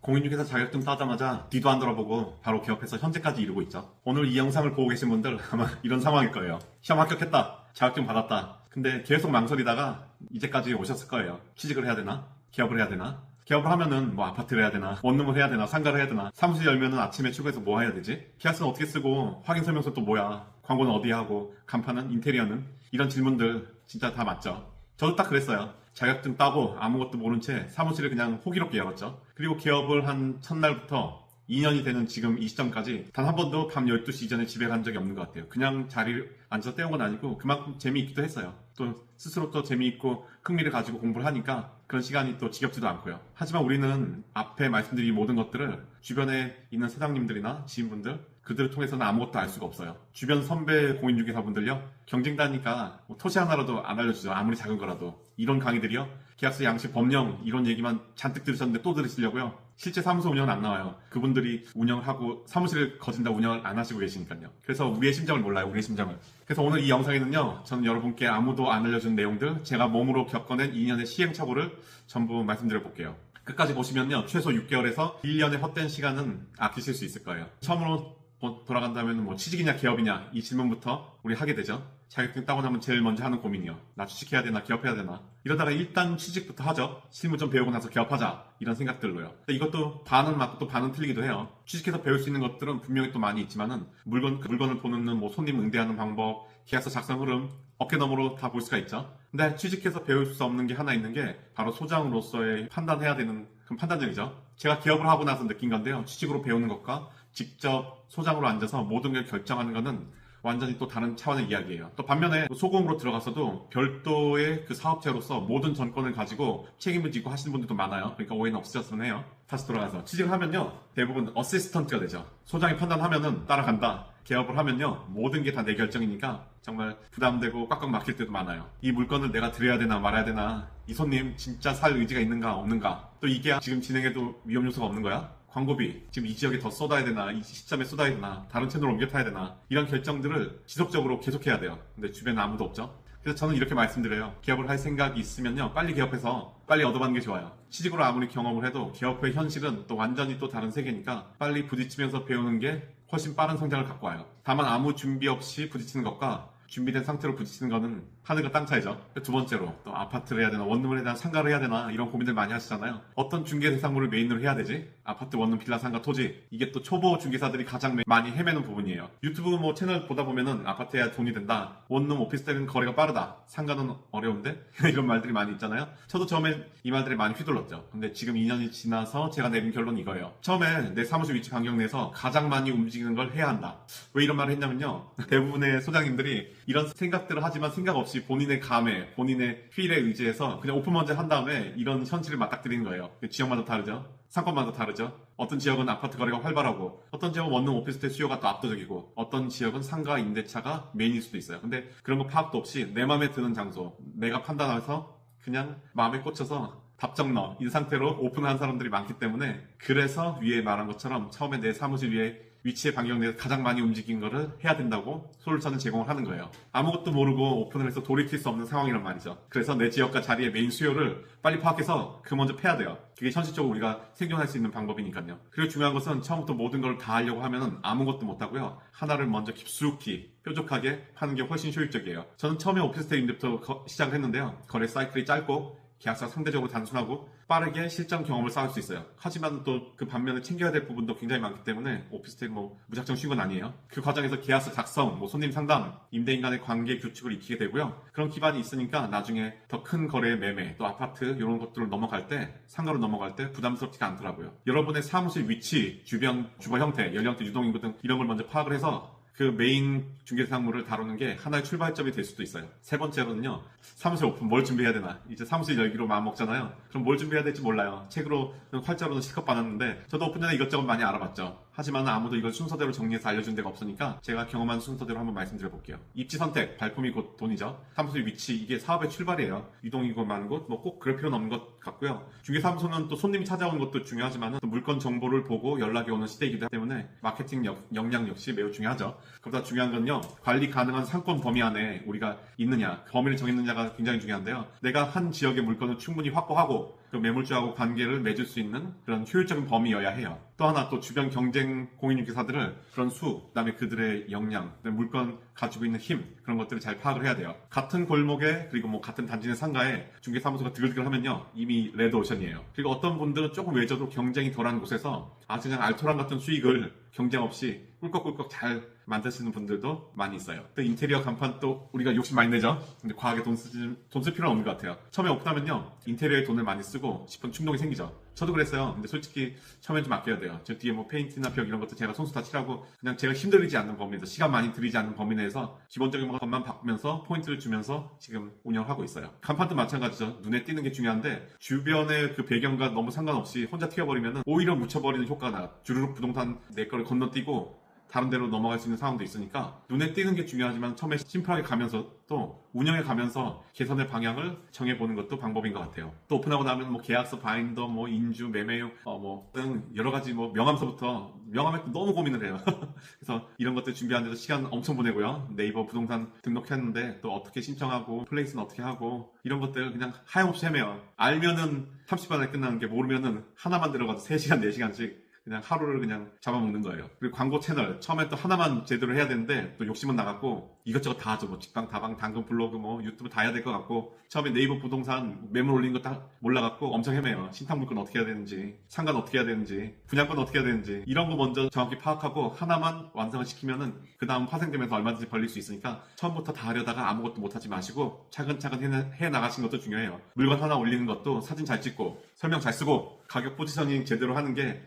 공인중개사 자격증 따자마자 뒤도 안 돌아보고 바로 개업해서 현재까지 이르고 있죠. 오늘 이 영상을 보고 계신 분들 아마 이런 상황일 거예요. 시험 합격했다. 자격증 받았다. 근데 계속 망설이다가 이제까지 오셨을 거예요. 취직을 해야 되나? 개업을 해야 되나? 개업을 하면은 뭐 아파트를 해야 되나? 원룸을 해야 되나? 상가를 해야 되나? 사무실 열면은 아침에 출근해서 뭐 해야 되지? 계약서는 어떻게 쓰고 확인설명서 또 뭐야? 광고는 어디에 하고 간판은? 인테리어는? 이런 질문들 진짜 다 맞죠. 저도 딱 그랬어요. 자격증 따고 아무것도 모른 채 사무실을 그냥 호기롭게 열었죠. 그리고 개업을 한 첫날부터 2년이 되는 지금 이 시점까지 단 한 번도 밤 12시 이전에 집에 간 적이 없는 것 같아요. 그냥 자리를 앉아서 때운 건 아니고 그만큼 재미있기도 했어요. 또 스스로 또 재미있고 흥미를 가지고 공부를 하니까 그런 시간이 또 지겹지도 않고요. 하지만 우리는 앞에 말씀드린 모든 것들을 주변에 있는 사장님들이나 지인분들 그들을 통해서는 아무것도 알 수가 없어요. 주변 선배 공인중개사분들요, 경쟁다니까 뭐 토시 하나라도 안 알려주죠. 아무리 작은 거라도. 이런 강의들이요, 계약서 양식 법령 이런 얘기만 잔뜩 들으셨는데 또 들으시려고요. 실제 사무소 운영은 안 나와요. 그분들이 운영을 하고 사무실을 거진다 운영을 안 하시고 계시니까요. 그래서 우리의 심정을 몰라요. 우리의 심정을. 그래서 오늘 이 영상에는요, 저는 여러분께 아무도 안 알려준 내용들, 제가 몸으로 겪어낸 2년의 시행착오를 전부 말씀드려 볼게요. 끝까지 보시면요, 최소 6개월에서 1년의 헛된 시간은 아끼실 수 있을 거예요. 처음으로 돌아간다면 뭐 취직이냐 개업이냐 이 질문부터 우리 하게 되죠. 자격증 따고 나면 제일 먼저 하는 고민이요. 나 취직해야 되나 개업해야 되나. 이러다가 일단 취직부터 하죠. 실무 좀 배우고 나서 개업하자 이런 생각들로요. 이것도 반은 맞고 또 반은 틀리기도 해요. 취직해서 배울 수 있는 것들은 분명히 또 많이 있지만은 물건을 보는 뭐 손님 응대하는 방법, 계약서 작성 흐름 어깨너머로 다 볼 수가 있죠. 근데 취직해서 배울 수 없는 게 하나 있는 게 바로 소장으로서의 판단해야 되는 그런 판단력이죠. 제가 개업을 하고 나서 느낀 건데요. 취직으로 배우는 것과 직접 소장으로 앉아서 모든 걸 결정하는 것은 완전히 또 다른 차원의 이야기예요. 또 반면에 소공으로 들어가서도 별도의 그 사업체로서 모든 전권을 가지고 책임을 지고 하시는 분들도 많아요. 그러니까 오해는 없으셨으면 해요. 다시 돌아가서 취직을 하면요, 대부분 어시스턴트가 되죠. 소장이 판단하면은 따라간다. 개업을 하면요, 모든 게 다 내 결정이니까 정말 부담되고 꽉꽉 막힐 때도 많아요. 이 물건을 내가 드려야 되나 말아야 되나, 이 손님 진짜 살 의지가 있는가 없는가, 또 이게 지금 진행해도 위험 요소가 없는 거야? 광고비 지금 이 지역에 더 쏟아야 되나, 이 시점에 쏟아야 되나, 다른 채널로 옮겨 타야 되나, 이런 결정들을 지속적으로 계속해야 돼요. 근데 주변에 아무도 없죠. 그래서 저는 이렇게 말씀드려요. 개업을 할 생각이 있으면요, 빨리 개업해서 빨리 얻어가는 게 좋아요. 취직으로 아무리 경험을 해도 개업의 현실은 또 완전히 또 다른 세계니까 빨리 부딪히면서 배우는 게 훨씬 빠른 성장을 갖고 와요. 다만 아무 준비 없이 부딪히는 것과 준비된 상태로 부딪히는 거는 하늘과 땅 차이죠. 두 번째로 또 아파트를 해야 되나 원룸을 해야 되나 상가를 해야 되나 이런 고민들 많이 하시잖아요. 어떤 중개 대상물을 메인으로 해야 되지? 아파트, 원룸, 빌라, 상가, 토지, 이게 또 초보 중개사들이 가장 많이 헤매는 부분이에요. 유튜브 뭐 채널 보다 보면은 아파트 해야 돈이 된다, 원룸, 오피스텔은 거래가 빠르다, 상가는 어려운데 이런 말들이 많이 있잖아요. 저도 처음엔 이 말들에 많이 휘둘렀죠. 근데 지금 2년이 지나서 제가 내린 결론은 이거예요. 처음에 내 사무실 위치 반경 내에서 가장 많이 움직이는 걸 해야 한다. 왜 이런 말을 했냐면요, 대부분의 소장님들이 이런 생각들을 하지만 생각 없이 본인의 감에, 본인의 필에 의지해서 그냥 오픈 먼저 한 다음에 이런 현실을 맞닥뜨리는 거예요. 지역마다 다르죠. 상권마다 다르죠. 어떤 지역은 아파트 거래가 활발하고, 어떤 지역은 원룸 오피스텔 수요가 또 압도적이고, 어떤 지역은 상가 임대차가 메인일 수도 있어요. 근데 그런 거 파악도 없이 내 마음에 드는 장소, 내가 판단해서 그냥 마음에 꽂혀서 답정 넣어 이 상태로 오픈한 사람들이 많기 때문에, 그래서 위에 말한 것처럼 처음에 내 사무실 위에 위치의 반경 내에서 가장 많이 움직인 거를 해야 된다고 솔루션을 제공을 하는 거예요. 아무것도 모르고 오픈을 해서 돌이킬 수 없는 상황이란 말이죠. 그래서 내 지역과 자리의 메인 수요를 빨리 파악해서 그 먼저 패야 돼요. 그게 현실적으로 우리가 생존할 수 있는 방법이니까요. 그리고 중요한 것은 처음부터 모든 걸 다 하려고 하면은 아무것도 못하고요, 하나를 먼저 깊숙이 뾰족하게 파는 게 훨씬 효율적이에요. 저는 처음에 오피스텔 임대부터 시작을 했는데요, 거래 사이클이 짧고 계약서가 상대적으로 단순하고 빠르게 실전 경험을 쌓을 수 있어요. 하지만 또 그 반면에 챙겨야 될 부분도 굉장히 많기 때문에 오피스텔 뭐 무작정 쉬운 건 아니에요. 그 과정에서 계약서 작성, 뭐 손님 상담, 임대인 간의 관계 규칙을 익히게 되고요. 그런 기반이 있으니까 나중에 더 큰 거래의 매매, 또 아파트 이런 것들을 넘어갈 때, 상가로 넘어갈 때 부담스럽지가 않더라고요. 여러분의 사무실 위치, 주변 주거 형태, 연령대, 유동인구 등 이런 걸 먼저 파악을 해서 그 메인 중개상물을 다루는 게 하나의 출발점이 될 수도 있어요. 세 번째로는요, 사무실 오픈 뭘 준비해야 되나. 이제 사무실 열기로 마음 먹잖아요. 그럼 뭘 준비해야 될지 몰라요. 책으로 활자로는 실컷 받았는데 저도 오픈 전에 이것저것 많이 알아봤죠. 하지만 아무도 이걸 순서대로 정리해서 알려준 데가 없으니까 제가 경험한 순서대로 한번 말씀드려 볼게요. 입지 선택, 발품이 곧 돈이죠. 사무실 위치, 이게 사업의 출발이에요. 유동이고 많은 곳, 뭐 꼭 그럴 필요는 없는 것 같고요. 중개사무소는 또 손님이 찾아오는 것도 중요하지만 또 물건 정보를 보고 연락이 오는 시대이기도 하기 때문에 마케팅 역량 역시 매우 중요하죠. 그보다 중요한 건요, 관리 가능한 상권 범위 안에 우리가 있느냐, 범위를 정했느냐가 굉장히 중요한데요. 내가 한 지역의 물건을 충분히 확보하고 그 매물주하고 관계를 맺을 수 있는 그런 효율적인 범위여야 해요. 또 하나 또 주변 경쟁 공인중개사들을 그런 수, 그다음에 그들의 역량, 그다음에 물건 가지고 있는 힘 그런 것들을 잘 파악을 해야 돼요. 같은 골목에 그리고 뭐 같은 단지 내 상가에 중개사무소가 드글드글하면요 이미 레드오션이에요. 그리고 어떤 분들은 조금 외져도 경쟁이 덜한 곳에서 아주 그냥 알토란 같은 수익을 경쟁 없이 꿀꺽꿀꺽 잘 만드시는 분들도 많이 있어요. 또 인테리어 간판 또 우리가 욕심 많이 내죠. 근데 과하게 돈 쓸 필요는 없는 것 같아요. 처음에 오픈하면요 인테리어에 돈을 많이 쓰고 싶은 충동이 생기죠. 저도 그랬어요. 근데 솔직히 처음엔 좀 아껴야 돼요. 저 뒤에 뭐 페인트나 벽 이런 것도 제가 손수 다 칠하고 그냥 제가 힘들이지 않는 범위 내에서 시간 많이 들이지 않는 범위 내에서 기본적인 것만 바꾸면서 포인트를 주면서 지금 운영하고 있어요. 간판도 마찬가지죠. 눈에 띄는 게 중요한데 주변의 그 배경과 너무 상관없이 혼자 튀어버리면 오히려 묻혀버리는 효과가 나요. 주르륵 부동산 내 거를 건너뛰고 다른 데로 넘어갈 수 있는 상황도 있으니까 눈에 띄는 게 중요하지만 처음에 심플하게 가면서 또 운영해 가면서 개선의 방향을 정해보는 것도 방법인 것 같아요. 또 오픈하고 나면 뭐 계약서, 바인더, 뭐 인주, 매매용, 뭐 등 여러 가지 뭐 명함서부터 명함에 또 너무 고민을 해요. 그래서 이런 것들 준비하는데도 시간 엄청 보내고요. 네이버 부동산 등록했는데 또 어떻게 신청하고 플레이스는 어떻게 하고 이런 것들 그냥 하염없이 헤매요. 알면은 30분 안에 끝나는 게 모르면은 하나만 들어가도 3시간, 4시간씩 그냥 하루를 그냥 잡아먹는 거예요. 그리고 광고 채널 처음에 또 하나만 제대로 해야 되는데 또 욕심은 나갔고 이것저것 다 하죠. 뭐 직방, 다방, 당근, 블로그, 뭐 유튜브 다 해야 될 것 같고 처음에 네이버 부동산 매물 올리는 거 다 몰라갖고 엄청 헤매요. 신탁물건 어떻게 해야 되는지, 상관 어떻게 해야 되는지, 분양권 어떻게 해야 되는지 이런 거 먼저 정확히 파악하고 하나만 완성을 시키면은 그 다음 파생되면서 얼마든지 벌릴 수 있으니까 처음부터 다 하려다가 아무것도 못하지 마시고 차근차근 해 나가신 것도 중요해요. 물건 하나 올리는 것도 사진 잘 찍고 설명 잘 쓰고 가격 포지셔닝 제대로 하는 게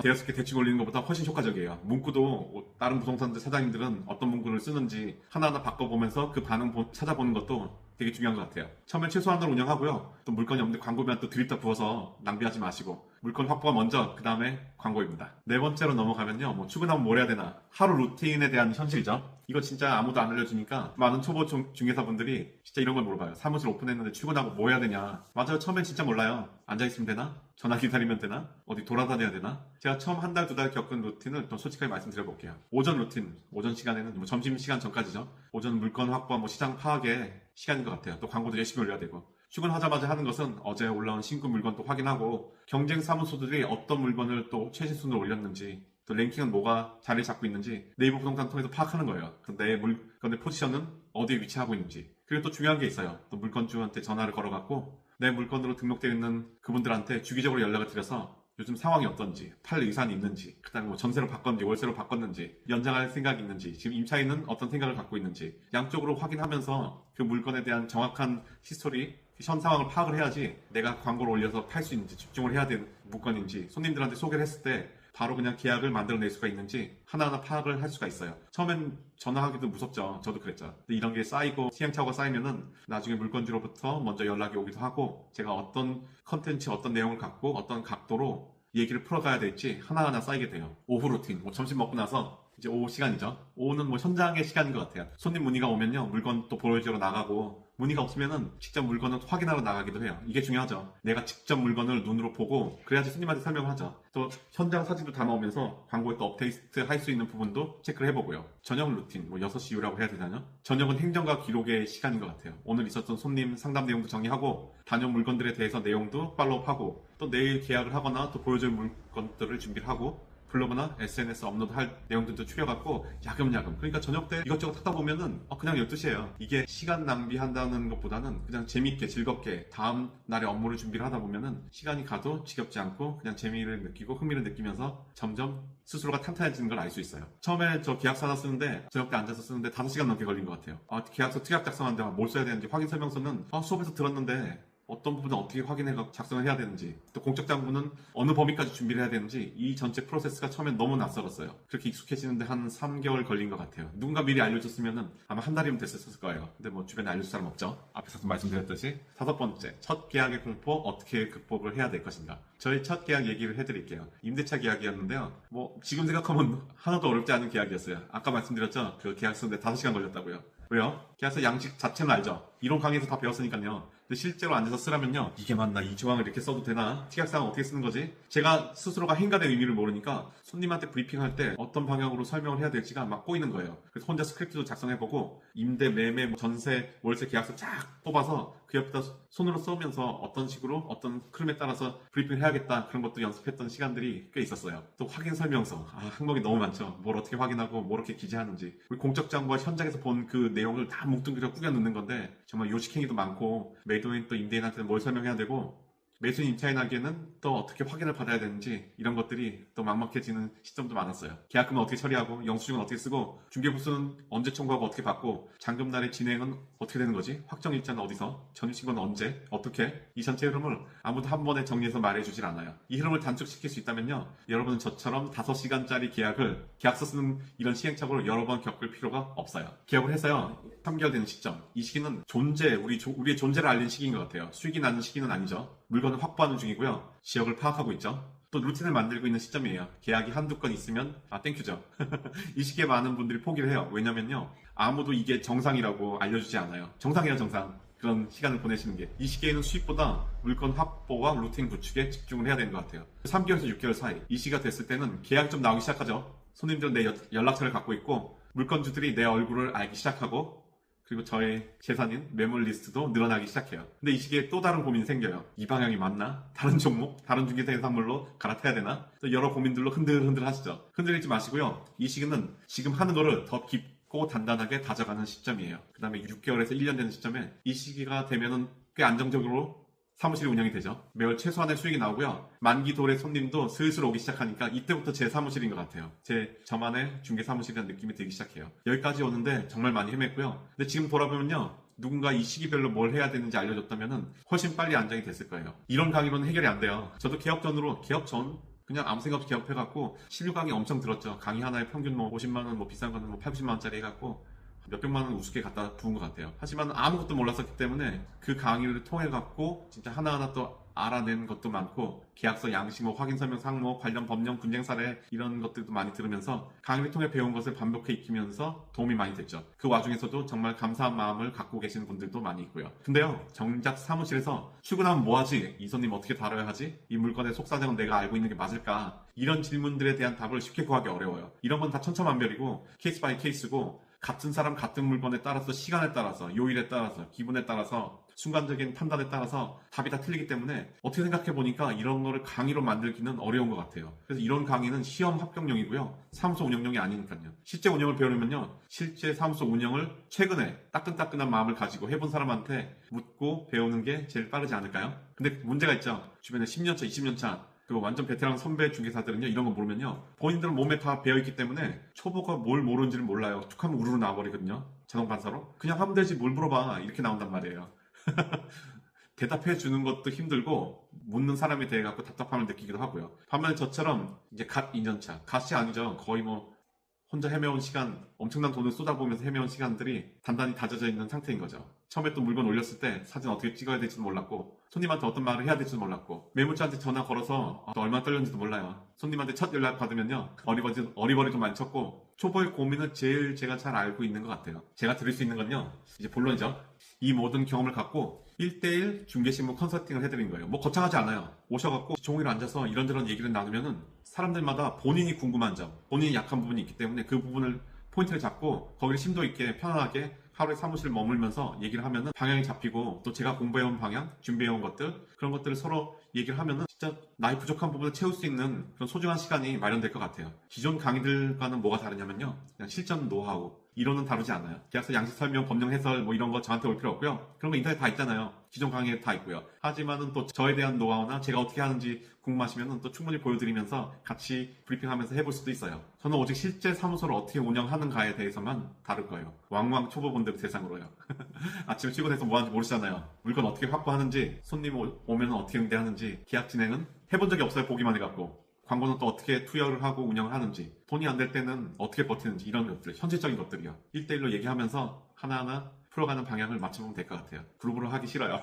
대여섯 개 대충 올리는 것보다 훨씬 효과적이에요. 문구도 다른 부동산들 사장님들은 어떤 문구를 쓰는지 하나하나 바꿔보면서 그 반응 찾아보는 것도 되게 중요한 것 같아요. 처음엔 최소한으로 운영하고요. 또 물건이 없는데 광고비만 또 드립다 부어서 낭비하지 마시고 물건 확보가 먼저 그 다음에 광고입니다. 네 번째로 넘어가면요. 뭐 출근하면 뭘 해야 되나 하루 루틴에 대한 현실이죠. 이거 진짜 아무도 안 알려주니까 많은 초보 중개사분들이 진짜 이런 걸 물어봐요. 사무실 오픈했는데 출근하고 뭐 해야 되냐. 맞아요. 처음엔 진짜 몰라요. 앉아있으면 되나? 전화 기다리면 되나? 어디 돌아다녀야 되나? 제가 처음 한 달, 두 달 겪은 루틴을 또 솔직하게 말씀드려볼게요. 오전 루틴, 오전 시간에는 뭐 점심시간 전까지죠. 오전 물건 확보와 뭐 시장 파악에 시간인 것 같아요. 또 광고도 열심히 올려야 되고. 출근하자마자 하는 것은 어제 올라온 신규 물건 또 확인하고 경쟁 사무소들이 어떤 물건을 또 최신 순으로 올렸는지 또 랭킹은 뭐가 자리 잡고 있는지 네이버 부동산 통해서 파악하는 거예요. 내 물건의 포지션은 어디에 위치하고 있는지. 그리고 또 중요한 게 있어요. 또 물건주한테 전화를 걸어갖고 내 물건으로 등록되어 있는 그분들한테 주기적으로 연락을 드려서 요즘 상황이 어떤지, 팔 의사는 있는지, 그다음에 뭐 전세로 바꿨는지, 월세로 바꿨는지, 연장할 생각이 있는지, 지금 임차인은 어떤 생각을 갖고 있는지 양쪽으로 확인하면서 그 물건에 대한 정확한 히스토리, 현 상황을 파악을 해야지 내가 광고를 올려서 팔 수 있는지 집중을 해야 되는 물건인지 손님들한테 소개를 했을 때 바로 그냥 계약을 만들어낼 수가 있는지 하나하나 파악을 할 수가 있어요. 처음엔 전화하기도 무섭죠. 저도 그랬죠. 근데 이런 게 쌓이고 시행착오가 쌓이면은 나중에 물건주로부터 먼저 연락이 오기도 하고 제가 어떤 컨텐츠, 어떤 내용을 갖고 어떤 각도로 얘기를 풀어가야 될지 하나하나 쌓이게 돼요. 오후 루틴, 뭐 점심 먹고 나서 이제 오후 시간이죠. 오후는 뭐 현장의 시간인 것 같아요. 손님 문의가 오면요. 물건 또 보여주러 나가고 문의가 없으면은 직접 물건을 확인하러 나가기도 해요. 이게 중요하죠. 내가 직접 물건을 눈으로 보고 그래야지 손님한테 설명을 하죠. 또 현장 사진도 담아오면서 광고에 또 업데이트 할 수 있는 부분도 체크를 해보고요. 저녁 루틴, 뭐 6시 이후라고 해야 되나요? 저녁은 행정과 기록의 시간인 것 같아요. 오늘 있었던 손님 상담 내용도 정리하고 다녀온 물건들에 대해서 내용도 팔로우하고 또 내일 계약을 하거나 또 보여줄 물건들을 준비를 하고 블로그나 SNS 업로드할 내용들도 추려갖고 야금야금 그러니까 저녁 때 이것저것 하다 보면은 그냥 12시예요. 이게 시간 낭비한다는 것보다는 그냥 재미있게 즐겁게 다음 날의 업무를 준비를 하다 보면은 시간이 가도 지겹지 않고 그냥 재미를 느끼고 흥미를 느끼면서 점점 스스로가 탄탄해지는 걸 알 수 있어요. 처음에 저 계약서 하나 쓰는데 저녁 때 앉아서 쓰는데 5시간 넘게 걸린 것 같아요. 계약서 특약 작성하는데 뭘 써야 되는지 확인 설명서는 수업에서 들었는데 어떤 부분은 어떻게 확인해 작성을 해야 되는지 또 공적 장부는 어느 범위까지 준비를 해야 되는지 이 전체 프로세스가 처음엔 너무 낯설었어요. 그렇게 익숙해지는데 한 3개월 걸린 것 같아요. 누군가 미리 알려줬으면 아마 한 달이면 됐었을 거예요. 근데 뭐 주변에 알려줄 사람 없죠. 앞에서도 말씀드렸듯이. 5번째, 첫 계약의 공포 어떻게 극복을 해야 될 것인가. 저희 첫 계약 얘기를 해드릴게요. 임대차 계약이었는데요. 뭐 지금 생각하면 하나도 어렵지 않은 계약이었어요. 아까 말씀드렸죠. 그 계약 쓰는데 5시간 걸렸다고요. 왜요? 계약서 양식 자체는 알죠. 이론 강의에서 다 배웠으니까요. 근데 실제로 앉아서 쓰라면요. 이게 맞나? 이 조항을 이렇게 써도 되나? 특약사항 어떻게 쓰는 거지? 제가 스스로가 행간의 의미를 모르니까 손님한테 브리핑할 때 어떤 방향으로 설명을 해야 될지가 막 꼬이는 거예요. 그래서 혼자 스크립트도 작성해보고 임대, 매매, 전세, 월세 계약서 쫙 뽑아서 그 옆에다 손으로 써면서 어떤 식으로 어떤 흐름에 따라서 브리핑을 해야겠다 그런 것도 연습했던 시간들이 꽤 있었어요. 또 확인 설명서. 항목이 너무 많죠. 뭘 어떻게 확인하고 뭘 어떻게 기재하는지. 우리 공적장과 현장에서 본 그 내용을 다 뭉뚱그려 꾸겨 넣는 건데 정말 요식행위도 많고 매도인 또 임대인한테는 뭘 설명해야 되고 매수인 임차인에게는 또 어떻게 확인을 받아야 되는지 이런 것들이 또 막막해지는 시점도 많았어요. 계약금은 어떻게 처리하고 영수증은 어떻게 쓰고 중개부수는 언제 청구하고 어떻게 받고 잔금날의 진행은 어떻게 되는 거지? 확정일자는 어디서? 전입신고는 언제? 어떻게? 이 전체 흐름을 아무도 한 번에 정리해서 말해주질 않아요. 이 흐름을 단축시킬 수 있다면요. 여러분은 저처럼 5시간짜리 계약을 계약서 쓰는 이런 시행착오를 여러 번 겪을 필요가 없어요. 계약을 해서요. 3개월 되는 시점. 이 시기는 우리의 존재를 알리는 시기인 것 같아요. 수익이 나는 시기는 아니죠. 물건을 확보하는 중이고요. 지역을 파악하고 있죠. 또 루틴을 만들고 있는 시점이에요. 계약이 한두 건 있으면 땡큐죠. 이 시기에 많은 분들이 포기를 해요. 왜냐면요. 아무도 이게 정상이라고 알려주지 않아요. 정상이에요, 정상. 그런 시간을 보내시는 게. 이 시기에는 수익보다 물건 확보와 루틴 구축에 집중을 해야 되는 것 같아요. 3개월에서 6개월 사이. 이 시기가 됐을 때는 계약이 좀 나오기 시작하죠. 손님들은 내 연락처를 갖고 있고 물건주들이 내 얼굴을 알기 시작하고 그리고 저의 재산인 매물 리스트도 늘어나기 시작해요. 근데 이 시기에 또 다른 고민이 생겨요. 이 방향이 맞나? 다른 종목? 다른 중개사 해산물로 갈아타야 되나? 또 여러 고민들로 흔들흔들 하시죠. 흔들리지 마시고요. 이 시기는 지금 하는 거를 더 깊고 단단하게 다져가는 시점이에요. 그 다음에 6개월에서 1년 되는 시점에 이 시기가 되면은 꽤 안정적으로 사무실이 운영이 되죠. 매월 최소한의 수익이 나오고요. 만기 도래 손님도 슬슬 오기 시작하니까 이때부터 제 사무실인 것 같아요. 저만의 중개 사무실이라는 느낌이 들기 시작해요. 여기까지 오는데 정말 많이 헤맸고요. 근데 지금 돌아보면요. 누군가 이 시기별로 뭘 해야 되는지 알려줬다면 훨씬 빨리 안정이 됐을 거예요. 이런 강의로는 해결이 안 돼요. 저도 개업 전 그냥 아무 생각 없이 개업해갖고 신류 강의 엄청 들었죠. 강의 하나에 평균 50만원, 비싼 거는 8, 90만원짜리 해갖고 몇백만 원 우습게 갖다 부은 것 같아요. 하지만 아무것도 몰랐었기 때문에 그 강의를 통해 갖고 진짜 하나하나 또 알아낸 것도 많고 계약서 양식, 확인 설명 상목, 관련 법령 분쟁 사례 이런 것들도 많이 들으면서 강의를 통해 배운 것을 반복해 익히면서 도움이 많이 됐죠. 그 와중에서도 정말 감사한 마음을 갖고 계시는 분들도 많이 있고요. 근데요, 정작 사무실에서 출근하면 뭐 하지? 이 손님 어떻게 다뤄야 하지? 이 물건의 속사정은 내가 알고 있는 게 맞을까? 이런 질문들에 대한 답을 쉽게 구하기 어려워요. 이런 건 다 천차만별이고 케이스 바이 케이스고 같은 사람 같은 물건에 따라서 시간에 따라서 요일에 따라서 기분에 따라서 순간적인 판단에 따라서 답이 다 틀리기 때문에 어떻게 생각해 보니까 이런 거를 강의로 만들기는 어려운 것 같아요. 그래서 이런 강의는 시험 합격용이고요. 사무소 운영용이 아니니까요. 실제 운영을 배우려면요. 실제 사무소 운영을 최근에 따끈따끈한 마음을 가지고 해본 사람한테 묻고 배우는 게 제일 빠르지 않을까요? 근데 문제가 있죠. 주변에 10년차, 20년차 그 완전 베테랑 선배 중개사들은요 이런 거 모르면요 본인들은 몸에 다 배어있기 때문에 초보가 뭘 모르는지를 몰라요. 툭 하면 우르르 나와버리거든요. 자동 반사로 그냥 하면 되지 뭘 물어봐 이렇게 나온단 말이에요. 대답해 주는 것도 힘들고 묻는 사람에 대해 갖고 답답함을 느끼기도 하고요. 반면에 저처럼 이제 갓 2년차 갓이 아니죠. 거의 혼자 헤매온 시간, 엄청난 돈을 쏟아부으면서 헤매온 시간들이 단단히 다져져 있는 상태인 거죠. 처음에 또 물건 올렸을 때 사진 어떻게 찍어야 될지도 몰랐고 손님한테 어떤 말을 해야 될지도 몰랐고 매물자한테 전화 걸어서 또 얼마나 떨렸는지도 몰라요. 손님한테 첫 연락 받으면요 어리버리도 많이 쳤고 초보의 고민을 제일 제가 잘 알고 있는 것 같아요. 제가 드릴 수 있는 건요 이제 본론이죠. 이 모든 경험을 갖고 1대1 중개신문 컨설팅을 해드린 거예요. 거창하지 않아요. 오셔갖고 종이를 앉아서 이런저런 얘기를 나누면은 사람들마다 본인이 궁금한 점, 본인이 약한 부분이 있기 때문에 그 부분을 포인트를 잡고 거기를 심도 있게 편안하게 하루에 사무실 머물면서 얘기를 하면은 방향이 잡히고 또 제가 공부해온 방향, 준비해온 것들 그런 것들을 서로 얘기를 하면은 진짜 나의 부족한 부분을 채울 수 있는 그런 소중한 시간이 마련될 것 같아요. 기존 강의들과는 뭐가 다르냐면요. 그냥 실전 노하우, 이론은 다루지 않아요. 계약서 양식 설명, 법령 해설 이런 거 저한테 올 필요 없고요. 그런 거 인터넷 다 있잖아요. 기존 강의에 다 있고요. 하지만은 또 저에 대한 노하우나 제가 어떻게 하는지 궁금하시면은 또 충분히 보여드리면서 같이 브리핑하면서 해볼 수도 있어요. 저는 오직 실제 사무소를 어떻게 운영하는가에 대해서만 다룰 거예요. 왕왕 초보분들 대상으로요. 아침에 출근해서 뭐 하는지 모르시잖아요. 물건 어떻게 확보하는지, 손님 오면 어떻게 응대하는지, 계약 진행은 해본 적이 없어요. 보기만 해갖고. 광고는 또 어떻게 투여를 하고 운영을 하는지, 돈이 안 될 때는 어떻게 버티는지 이런 것들, 현실적인 것들이요. 1대1로 얘기하면서 하나하나 풀어가는 방향을 맞춰보면 될 것 같아요. 그룹으로 하기 싫어요.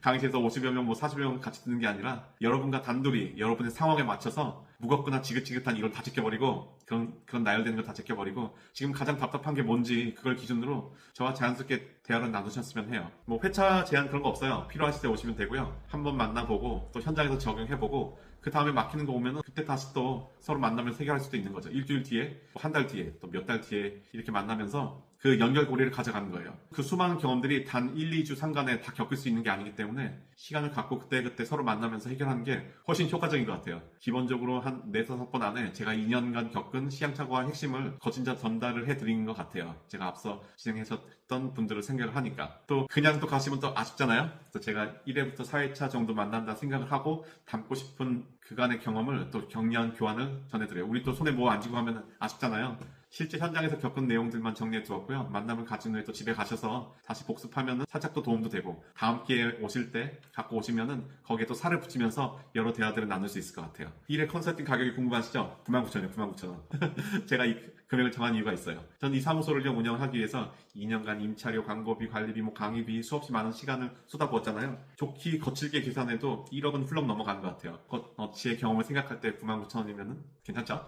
강의실에서 50여 명, 40여 명 같이 듣는 게 아니라 여러분과 단둘이 여러분의 상황에 맞춰서 무겁거나 지긋지긋한 이걸 다 제껴버리고 그런 나열되는 걸 다 제껴버리고 지금 가장 답답한 게 뭔지 그걸 기준으로 저와 자연스럽게 대화를 나누셨으면 해요. 뭐 회차 제한 그런 거 없어요. 필요하실 때 오시면 되고요. 한번 만나보고 또 현장에서 적용해보고 그 다음에 막히는 거 오면은 그때 다시 또 서로 만나면서 해결할 수도 있는 거죠. 일주일 뒤에, 한 달 뒤에, 또 몇 달 뒤에 이렇게 만나면서 그 연결고리를 가져가는 거예요. 그 수많은 경험들이 단 1, 2주 상간에 다 겪을 수 있는 게 아니기 때문에 시간을 갖고 그때그때 서로 만나면서 해결하는 게 훨씬 효과적인 것 같아요. 기본적으로 한 4, 5번 안에 제가 2년간 겪은 시행착오와 핵심을 거진자 전달을 해드린 것 같아요. 제가 앞서 진행하셨던 분들을 생각을 하니까. 또 그냥 또 가시면 또 아쉽잖아요. 그래서 제가 1회부터 4회차 정도 만난다 생각을 하고 담고 싶은 그간의 경험을 또 격려한 교환을 전해드려요. 우리 또 손에 뭐 안 쥐고 하면 아쉽잖아요. 실제 현장에서 겪은 내용들만 정리해 두었고요. 만남을 가진 후에 또 집에 가셔서 다시 복습하면은 살짝 또 도움도 되고 다음 기회에 오실 때 갖고 오시면은 거기에 또 살을 붙이면서 여러 대화들을 나눌 수 있을 것 같아요. 1회 컨설팅 가격이 궁금하시죠? 99,000원이요. 99,000원. 제가 이 금액을 정한 이유가 있어요. 전 이 사무소를 운영하기 위해서 2년간 임차료, 광고비, 관리비, 강의비 수없이 많은 시간을 쏟아부었잖아요. 좋게 거칠게 계산해도 1억은 훌렁 넘어가는 것 같아요. 어치의 경험을 생각할 때 99,000원이면은 괜찮죠?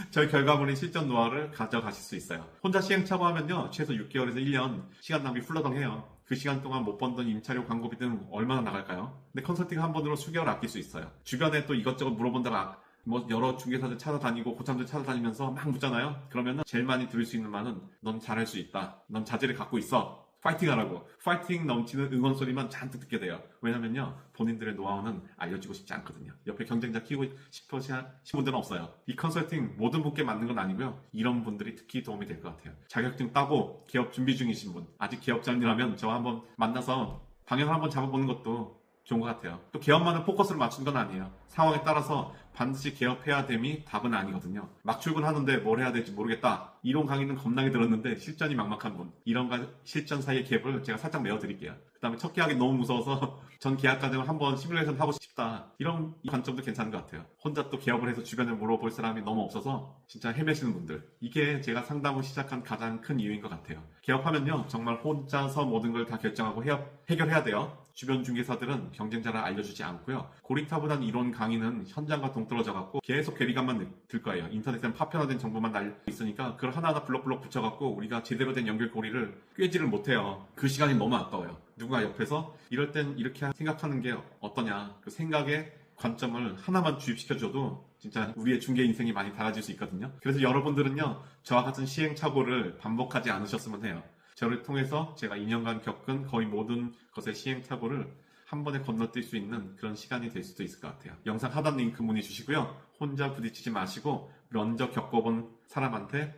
저희 결과물인 실전 노하우를 가져가실 수 있어요. 혼자 시행착오 하면요, 최소 6개월에서 1년 시간 낭비 훌러덩해요. 그 시간 동안 못 번던 임차료, 광고비 등 얼마나 나갈까요? 근데 컨설팅 한 번으로 수개월 아낄 수 있어요. 주변에 또 이것저것 물어본다가 뭐 여러 중개사들 찾아다니고 고참들 찾아다니면서 막 묻잖아요. 그러면은 제일 많이 들을 수 있는 말은 넌 잘할 수 있다. 넌 자질을 갖고 있어. 파이팅 하라고. 파이팅 넘치는 응원 소리만 잔뜩 듣게 돼요. 왜냐면요, 본인들의 노하우는 알려주고 싶지 않거든요. 옆에 경쟁자 키우고 싶으신 분들은 없어요. 이 컨설팅 모든 분께 맞는 건 아니고요. 이런 분들이 특히 도움이 될 것 같아요. 자격증 따고 개업 준비 중이신 분, 아직 개업자님이라면 저와 한번 만나서 방향을 한번 잡아보는 것도 좋은 것 같아요. 또 개업만은 포커스를 맞춘 건 아니에요. 상황에 따라서 반드시 개업해야 됨이 답은 아니거든요. 막 출근하는데 뭘 해야 될지 모르겠다. 이론 강의는 겁나게 들었는데 실전이 막막한 분. 이론과 실전 사이의 갭을 제가 살짝 메워드릴게요. 그 다음에 첫 계약이 너무 무서워서 전 계약 과정을 한번 시뮬레이션 하고 싶다. 이런 관점도 괜찮은 것 같아요. 혼자 또 개업을 해서 주변에 물어볼 사람이 너무 없어서 진짜 헤매시는 분들. 이게 제가 상담을 시작한 가장 큰 이유인 것 같아요. 개업하면요, 정말 혼자서 모든 걸 다 결정하고 해결해야 돼요. 주변 중개사들은 경쟁자를 알려주지 않고요. 고리타분한 이론 강의는 현장과 동떨어져갖고 계속 괴리감만 들 거예요. 인터넷에는 파편화된 정보만 날려 있으니까 그걸 하나하나 블럭블럭 붙여갖고 우리가 제대로 된 연결고리를 꿰지를 못해요. 그 시간이 너무 아까워요. 누군가 옆에서 이럴 땐 이렇게 생각하는 게 어떠냐, 그 생각의 관점을 하나만 주입시켜줘도 진짜 우리의 중개 인생이 많이 달라질 수 있거든요. 그래서 여러분들은요, 저와 같은 시행착오를 반복하지 않으셨으면 해요. 저를 통해서 제가 2년간 겪은 거의 모든 것의 시행착오를 한 번에 건너뛸 수 있는 그런 시간이 될 수도 있을 것 같아요. 영상 하단 링크 문의 주시고요. 혼자 부딪히지 마시고 먼저 겪어본 사람한테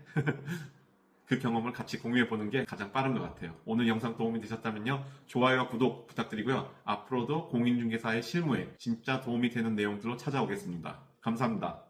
그 경험을 같이 공유해보는 게 가장 빠른 것 같아요. 오늘 영상 도움이 되셨다면요, 좋아요와 구독 부탁드리고요. 앞으로도 공인중개사의 실무에 진짜 도움이 되는 내용들로 찾아오겠습니다. 감사합니다.